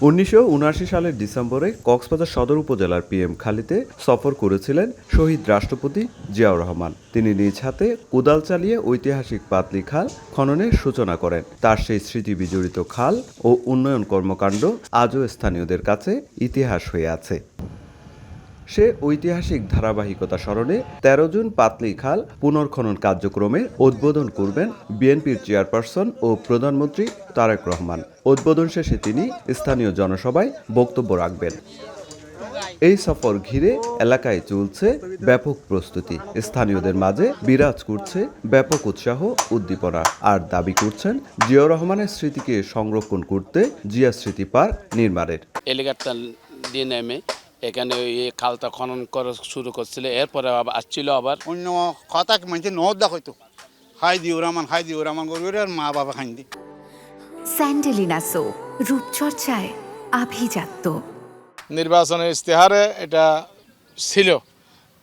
1979 সালের ডিসেম্বরে কক্সবাজার সদর উপজেলার পিএম খালিতে সফর করেছিলেন শহীদ রাষ্ট্রপতি জিয়াউর রহমান। তিনি নিজ হাতে কোদাল চালিয়ে ঐতিহাসিক পাতলি খাল খননের সূচনা করেন। তার সেই স্মৃতি বিজড়িত খাল ও উন্নয়ন কর্মকাণ্ড আজও স্থানীয়দের কাছে ইতিহাস হয়ে আছে। সে ঐতিহাসিক ধারাবাহিকতা স্মরণে 13 জুন পাতলি খাল পুনর্খনন কার্যক্রমের উদ্বোধন করবেন বিএনপির চেয়ারপারসন ও প্রধানমন্ত্রী তারেক রহমান। উদ্বোধন শেষে তিনি স্থানীয় জনসভায় বক্তব্য রাখবেন। এই সফর ঘিরে এলাকায় চলছে ব্যাপক প্রস্তুতি। স্থানীয়দের মাঝে বিরাজ করছে ব্যাপক উৎসাহ উদ্দীপনা, আর দাবি করছেন জিয়াউর রহমানের স্মৃতিকে সংরক্ষণ করতে জিয়া স্মৃতি পার্ক নির্মাণের। এখানে ওই খালটা খনন করা শুরু করছিল, এরপরে আসছিল আবার অন্য কথা মানে নদ দেখাইতো হাই দিও রহমান গরুর আর মা বাবা খাইন্দি। স্যান্ডেলিনা সো রূপচর্চায় আভিজাত্য। নির্বাচনের ইস্তেহারে এটা ছিল,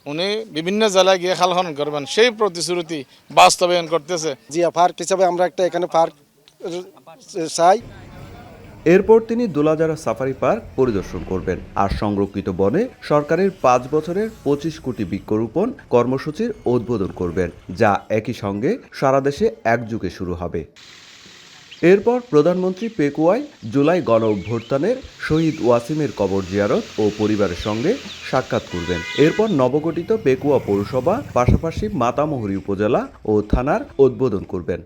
উনি বিভিন্ন জেলায় গিয়ে খাল খনন করবেন, সেই প্রতিশ্রুতি বাস্তবায়ন করতেছে। জিয়া পার্ক হিসাবে আমরা একটা এখানে পার্ক চাই। এরপর তিনি দোলাজারা সাফারি পার্ক পরিদর্শন করবেন আর সংরক্ষিত বনে সরকারের 5 বছরের 25 কোটি বৃক্ষরোপণ কর্মসূচির উদ্বোধন করবেন, যা একই সঙ্গে সারা দেশে একযুগে শুরু হবে। এরপর প্রধানমন্ত্রী পেকুয়ায় জুলাই গণ অভ্যুত্থানের শহীদ ওয়াসিমের কবর জিয়ারত ও পরিবারের সঙ্গে সাক্ষাৎ করবেন। এরপর নবগঠিত পেকুয়া পৌরসভা পাশাপাশি মাতামুহুরী উপজেলা ও থানার উদ্বোধন করবেন।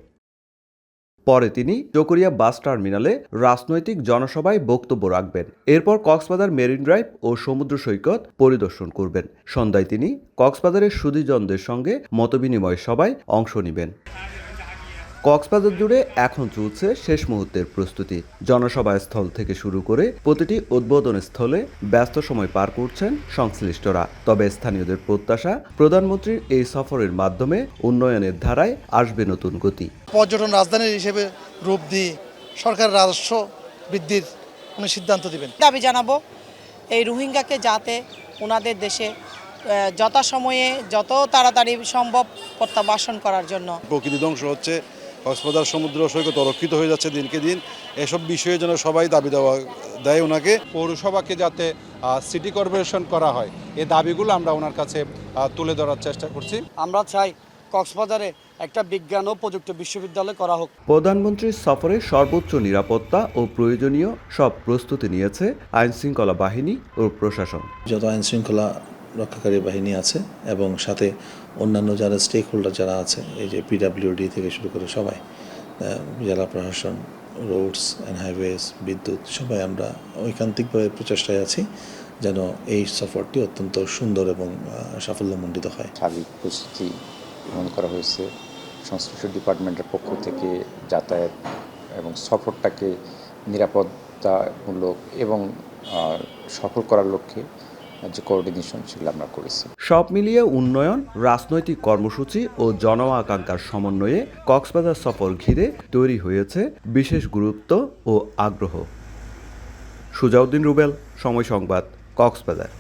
পরে তিনি চকরিয়া বাস টার্মিনালে রাজনৈতিক জনসভায় বক্তব্য রাখবেন। এরপর কক্সবাজার মেরিন ড্রাইভ ও সমুদ্র সৈকত পরিদর্শন করবেন। সন্ধ্যায় তিনি কক্সবাজারের সুধীজনদের সঙ্গে মতবিনিময় সভায় অংশ নেবেন। কক্সবাজার জুড়ে এখন চলছে শেষ মুহূর্তের প্রস্তুতি। জনসভা স্থল থেকে শুরু করে প্রতিটি উদ্বোধন স্থলে ব্যস্ত সময় পার করছেন সংশ্লিষ্টরা। তবে স্থানীয়দের প্রত্যাশা, প্রধানমন্ত্রীর এই সফরের মাধ্যমে উন্নয়নের ধারায় আসবে নতুন গতি। পর্যটন রাজধানী হিসেবে রূপ দিয়ে সরকার রাজস্ব বৃদ্ধির কোনো সিদ্ধান্ত দিবেন। দাবি জানাবো এই রোহিঙ্গাকে যাতে ওনাদের দেশে যথাসময়ে যত তাড়াতাড়ি সম্ভব প্রত্যাবাসন করার জন্য। প্রকৃতি ধ্বংস হচ্ছে, কক্সবাজার সমুদ্র সৈকত অরক্ষিত হয়ে যাচ্ছে দিনকে দিন। এসব বিষয়ে যেন সবাই দাবি দেয় ওনাকে। পৌরসভাকে যাতে সিটি কর্পোরেশন করা হয়, এই দাবিগুলো আমরা ওনার কাছে তুলে ধরার চেষ্টা করছি। আমরা চাই কক্সবাজারে একটা বিজ্ঞান ও প্রযুক্তি বিশ্ববিদ্যালয় করা হোক। প্রধানমন্ত্রীর সফরে সর্বোচ্চ নিরাপত্তা ও প্রয়োজনীয় সব প্রস্তুতি নিয়েছে আইনশৃঙ্খলা বাহিনী ও প্রশাসন। যত আইনশৃঙ্খলা রক্ষাকারী বাহিনী আছে এবং সাথে অন্যান্য যারা স্টেক হোল্ডার যারা আছে, এই যে পিডাব্লিউডি থেকে শুরু করে সবাই, জেলা প্রশাসন, রোডস অ্যান্ড হাইওয়েজ, বিদ্যুৎ, সবাই আমরা ঐকান্তিকভাবে প্রচেষ্টায় আছি যেন এই সফরটি অত্যন্ত সুন্দর এবং সাফল্যমণ্ডিত হয়। সার্বিক প্রস্তুতি গ্রহণ করা হয়েছে সংশ্লিষ্ট ডিপার্টমেন্টের পক্ষ থেকে। যাতায়াত এবং সফরটাকে নিরাপত্তামূলক এবং সফল করার লক্ষ্যে যে কোঅর্ডিনেশন সেগুলো আমরা করেছি। সব মিলিয়ে উন্নয়ন, রাজনৈতিক কর্মসূচি ও জন আকাঙ্ক্ষার সমন্বয়ে কক্সবাজার সফর ঘিরে তৈরি হয়েছে বিশেষ গুরুত্ব ও আগ্রহ। সুজাউদ্দিন রুবেল, সময় সংবাদ, কক্সবাজার।